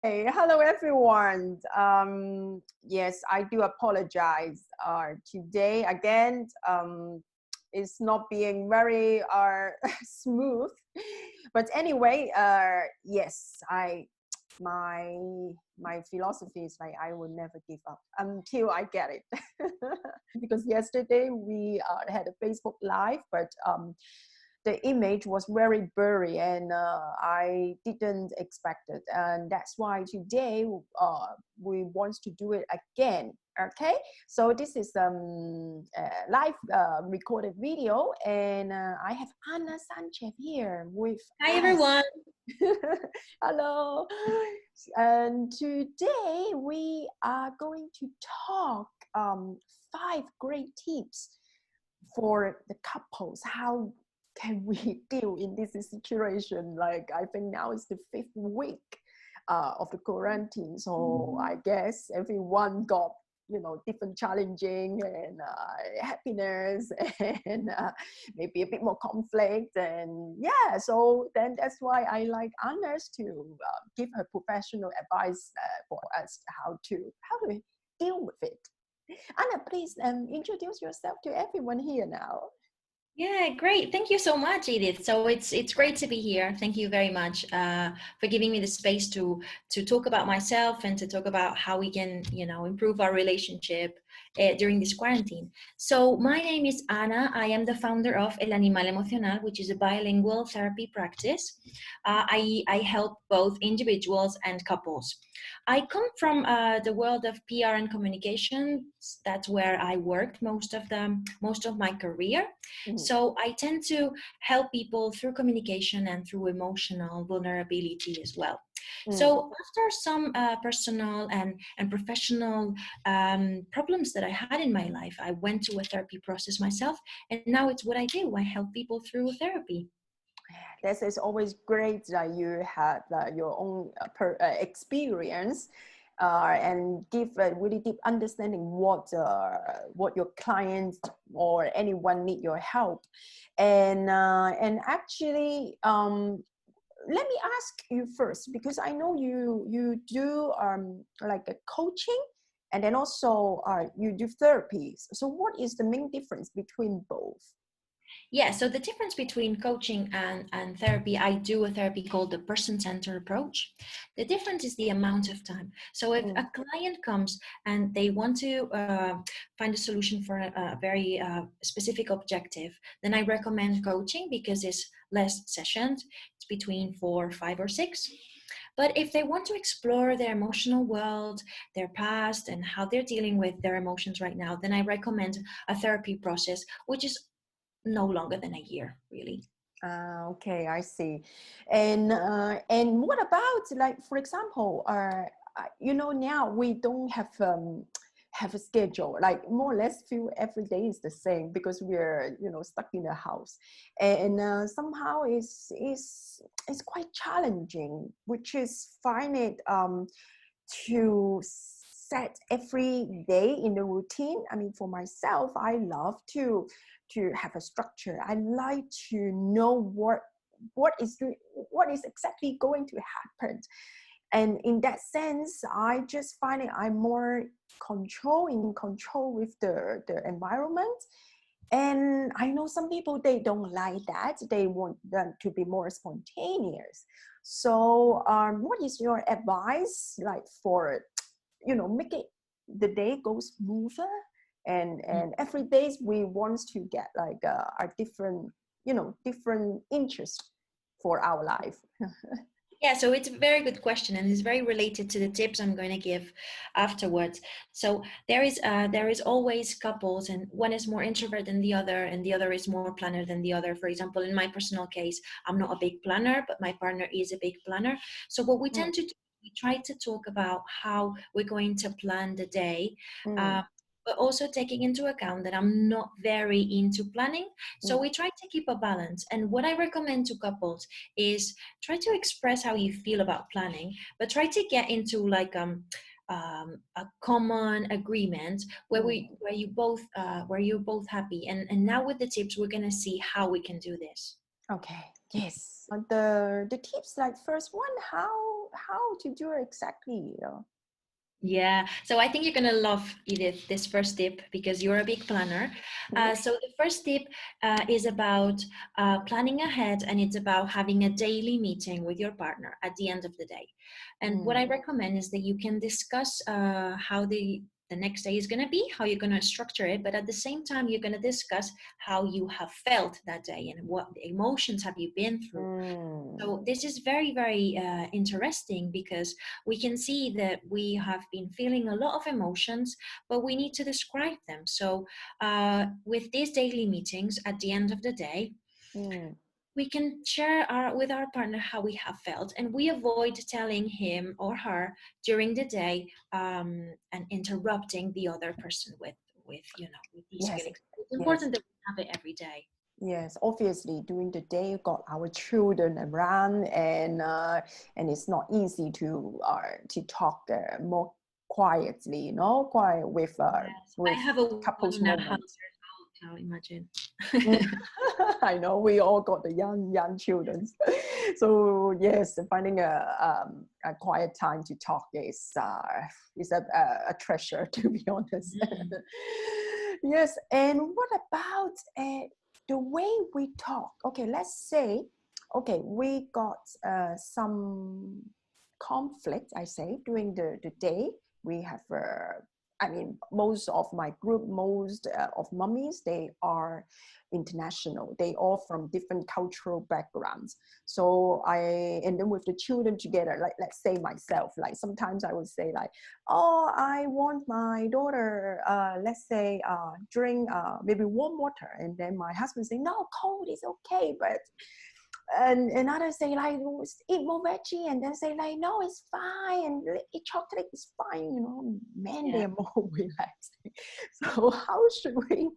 Hey, hello everyone. Yes, I do apologize. Today again, it's not being very smooth, but anyway, yes, my my philosophy is like I will never give up until I get it. Because yesterday we had a Facebook Live, but the image was very blurry and I didn't expect it. And that's why today we want to do it again. Okay, so this is a live recorded video, and I have Ana Sanchez here with Hi us. everyone. Hello. And today we are going to talk 5 great tips for the couples. How can we deal in this situation? Like, I think now is the 5th week of the quarantine, so I guess everyone got different challenging and happiness and maybe a bit more conflict, and yeah, so then that's why I like Anna's to give her professional advice for us how to deal with it. Anna, please introduce yourself to everyone here now. Yeah, great. Thank you so much, Edith. So it's great to be here. Thank you very much for giving me the space to talk about myself and to talk about how we can, improve our relationship during this quarantine. So my name is Ana. I am the founder of Animal Emocional, which is a bilingual therapy practice. I help both individuals and couples. I come from the world of PR and communications. That's where I worked most of my career. So I tend to help people through communication and through emotional vulnerability as well. So after some personal and professional problems that I had in my life, I went to a therapy process myself, and now it's what I do. I help people through therapy. This is always great that you had your own experience and give a really deep understanding what your clients or anyone need your help. And actually, let me ask you first, because I know you do like a coaching, and then also you do therapies. So what is the main difference between both? Yeah, so the difference between coaching and therapy, I do a therapy called the person-centered approach. The difference is the amount of time. So if a client comes and they want to find a solution for a very specific objective, then I recommend coaching because it's less sessions. It's between 4, 5, or 6. But if they want to explore their emotional world, their past, and how they're dealing with their emotions right now, then I recommend a therapy process, which is no longer than a year, really. Okay, I see. And what about, like, for example, now we don't have a schedule. Like, more or less feel every day is the same because we're stuck in the house, and somehow it's quite challenging, which is find it to set every day in the routine. I mean, for myself, I love to have a structure. I like to know what is exactly going to happen. And in that sense, I just find it I'm more in control with the environment. And I know some people, they don't like that. They want them to be more spontaneous. So what is your advice, like, for make it the day goes smoother, and every days we want to get like our different interest for our life. Yeah, so it's a very good question, and it's very related to the tips I'm going to give afterwards. So there is always couples, and one is more introvert than the other, and the other is more planner than the other. For example, in my personal case, I'm not a big planner, but my partner is a big planner. So what we tend to do, we try to talk about how we're going to plan the day. But also taking into account that I'm not very into planning. So we try to keep a balance. And what I recommend to couples is try to express how you feel about planning, but try to get into like a common agreement where you're both happy. And now with the tips, we're gonna see how we can do this. Okay, yes. The tips, like, first one, how how to do it exactly. Yeah, so I think you're gonna love, Edith, this first tip because you're a big planner. So the first tip is about planning ahead, and it's about having a daily meeting with your partner at the end of the day. And what I recommend is that you can discuss how the next day is going to be, how you're going to structure it, but at the same time, you're going to discuss how you have felt that day and what emotions have you been through. So this is very, very interesting because we can see that we have been feeling a lot of emotions, but we need to describe them. So with these daily meetings at the end of the day, we can share with our partner how we have felt, and we avoid telling him or her during the day and interrupting the other person with with these Yes, feelings. It's yes. important that we have it every day. Yes, obviously during the day got our children around, and it's not easy to talk more quietly, quiet Yes, I with have a one couples in that house moments. as well. Now imagine. I know we all got the young children, so yes, finding a quiet time to talk is a treasure, to be honest. Mm. Yes, and what about the way we talk? Okay, let's say, okay, we got some conflict, I say, during the day. We have I mean, most of my group, most of mummies, they are international. They all from different cultural backgrounds. So and then with the children together, like let's say myself, like sometimes I would say like, oh, I want my daughter, let's say, drink maybe warm water, and then my husband say, no, cold is okay, but and others say like eat more veggie, and then say like no, it's fine, and eat chocolate is fine. Men, Yeah. they're more relaxed. So how should we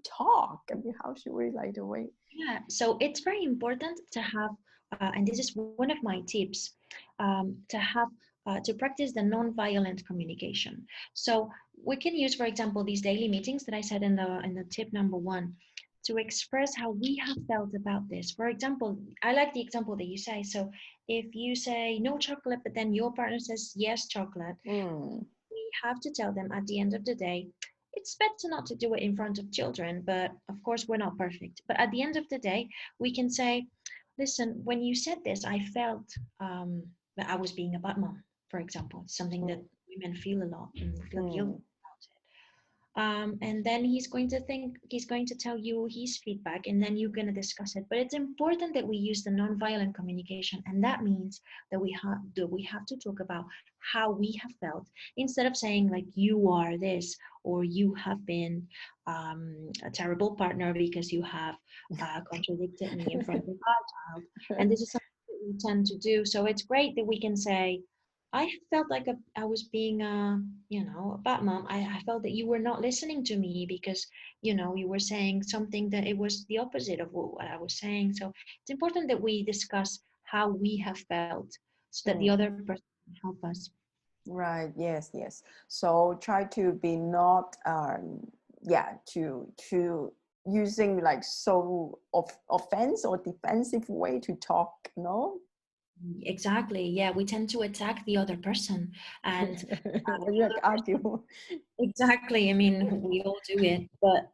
talk? I mean, how should we like the way? Yeah, so it's very important to have, and this is one of my tips, to practice the non-violent communication. So we can use, for example, these daily meetings that I said in the tip number one, to express how we have felt about this. For example, I like the example that you say. So if you say no chocolate, but then your partner says yes chocolate, we have to tell them at the end of the day, it's better not to do it in front of children, but of course we're not perfect. But at the end of the day, we can say, listen, when you said this, I felt that I was being a bad mom, for example. It's something that women feel a lot and feel guilty about it. And then he's going to tell you his feedback, and then you're going to discuss it. But it's important that we use the non-violent communication, and that means that we have to talk about how we have felt, instead of saying like you are this, or you have been a terrible partner because you have contradicted me in front of our child. And this is something that we tend to do. So it's great that we can say, I felt like I was being a bad mom. I felt that you were not listening to me because, you were saying something that it was the opposite of what I was saying. So it's important that we discuss how we have felt so that the other person can help us. Right. Yes. Yes. So try to be not, yeah, to using like so offense or defensive way to talk. No. Exactly. Yeah, we tend to attack the other person, and When the you other person. argue. Exactly. I mean, we all do it. But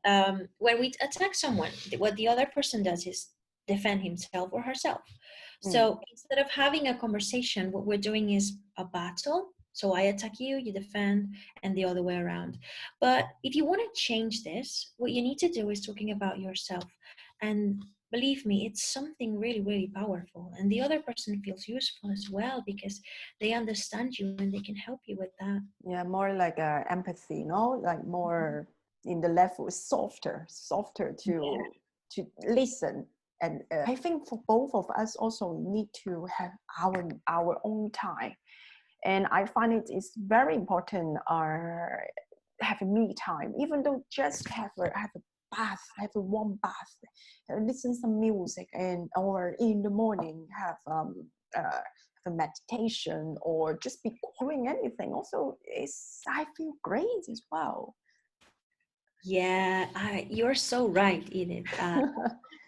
when we attack someone, what the other person does is defend himself or herself. So instead of having a conversation, what we're doing is a battle. So I attack you, you defend, and the other way around. But if you want to change this, what you need to do is talking about yourself. And believe me, it's something really, really powerful. And the other person feels useful as well because they understand you and they can help you with that. Yeah, more like empathy, no, like more in the level softer Yeah. to listen. And I think for both of us also need to have our own time. And I find it is very important have a me time, even though just have a bath, have a warm bath, listen some music, and or in the morning have a meditation, or just be doing anything. Also, I feel great as well. Yeah, you're so right, Edith.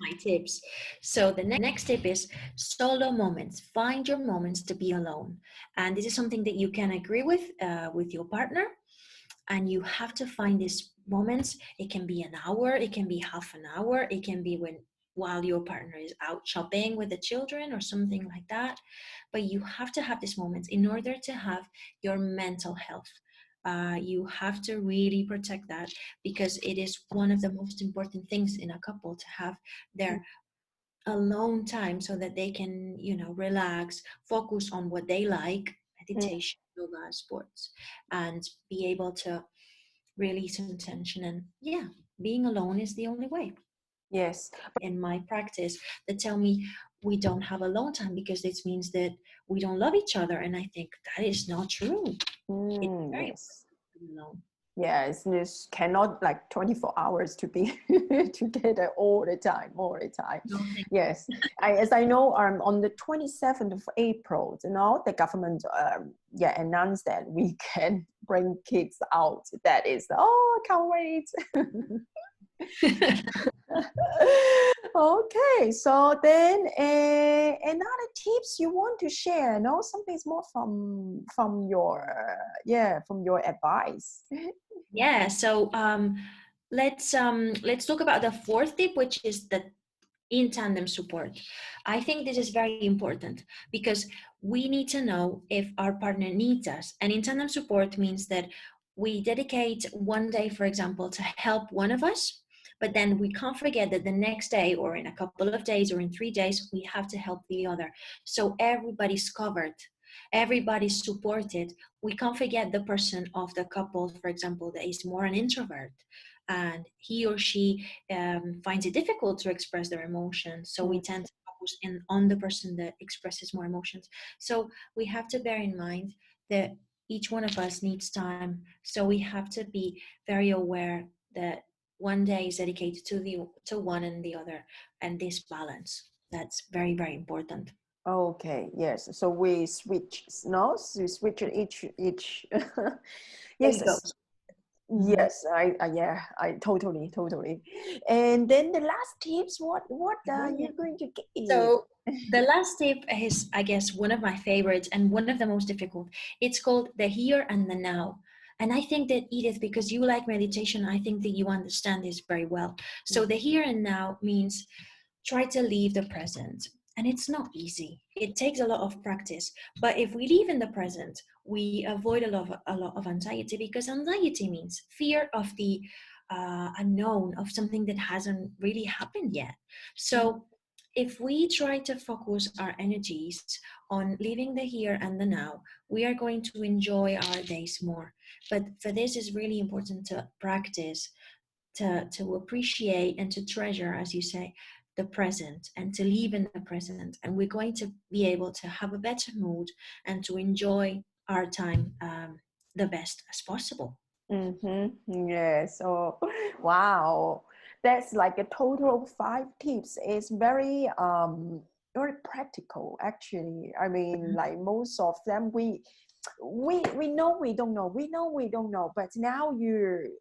My tips. So the next tip is solo moments. Find your moments to be alone, and this is something that you can agree with your partner. And you have to find these moments. It can be an hour, it can be half an hour, it can be when while your partner is out shopping with the children or something like that. But you have to have these moments in order to have your mental health. You have to really protect that, because it is one of the most important things in a couple to have their alone time, so that they can, relax, focus on what they like, Mm, meditation, yoga, sports, and be able to release some tension. And yeah, being alone is the only way. yes. In my practice, they tell me we don't have alone time because this means that we don't love each other, and I think that is not true. It's very Yes. important to be alone. Yes, this cannot like 24 hours to be together all the time, all the time. No, thank Yes, as I know, on the 27th of April, the government yeah announced that we can bring kids out. That is, oh, can't wait. Okay, so then another tips you want to share, no? Something's more from your from your advice. Yeah, so let's talk about the fourth tip, which is the in tandem support. I think this is very important because we need to know if our partner needs us. And in tandem support means that we dedicate one day, for example, to help one of us, but then we can't forget that the next day or in a couple of days or in 3 days, we have to help the other. So everybody's covered. Everybody's supported. We can't forget the person of the couple, for example, that is more an introvert, and he or she finds it difficult to express their emotions. So we tend to focus on the person that expresses more emotions. So we have to bear in mind that each one of us needs time. So we have to be very aware that one day is dedicated to one and the other, and this balance. That's very, very important. Okay, yes. So we switch, no? So we switch each. There Yes, you go. Mhm. yes. Yeah, I totally. And then the last tips. What are you going to give? So the last tip is, I guess, one of my favorites and one of the most difficult. It's called the here and the now. And I think that, Edith, because you like meditation, I think that you understand this very well. So the here and now means try to leave the present. And it's not easy. It takes a lot of practice. But if we live in the present, we avoid a lot of anxiety, because anxiety means fear of the unknown, of something that hasn't really happened yet. So if we try to focus our energies on living the here and the now, we are going to enjoy our days more. But for this, it's really important to practice, to appreciate and to treasure, as you say, the present, and to live in the present. And we're going to be able to have a better mood and to enjoy our time the best as possible. Mm-hmm. Yes. Oh, wow. That's like a total of 5 tips. It's very practical actually. I mean, like most of them we know we don't know. We know we don't know. But now you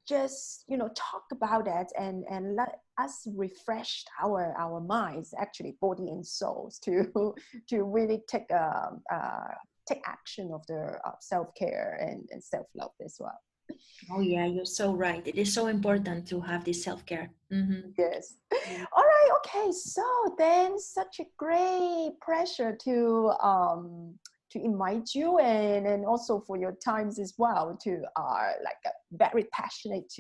just talk about that and let us refresh our minds, actually body and souls, to to really take action of the self-care and self-love as well. Oh, yeah, you're so right. It is so important to have this self care. Yes. All right. Okay. So then, such a great pleasure to invite you, and also for your times as well, to like very passionate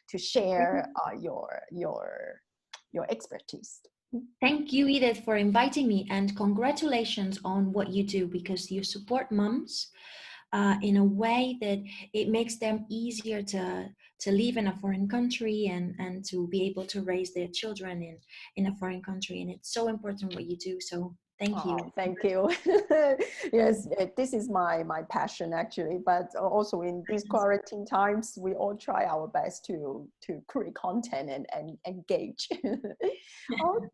to share your expertise. Thank you, Edith, for inviting me, and congratulations on what you do, because you support mums in a way that it makes them easier to live in a foreign country, and to be able to raise their children in a foreign country. And it's so important what you do. So thank you. Oh, thank you. Yes, this is my passion actually. But also in these quarantine times, we all try our best to create content and engage. Okay,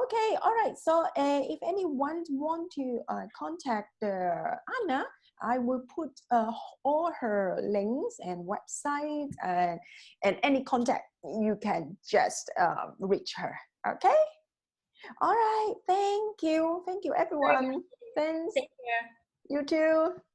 okay, all right. So if anyone want to contact Anna, I will put all her links and website and any contact you can just reach her. Okay. All right. Thank you. Thank you, everyone. Thanks. Take care. You too.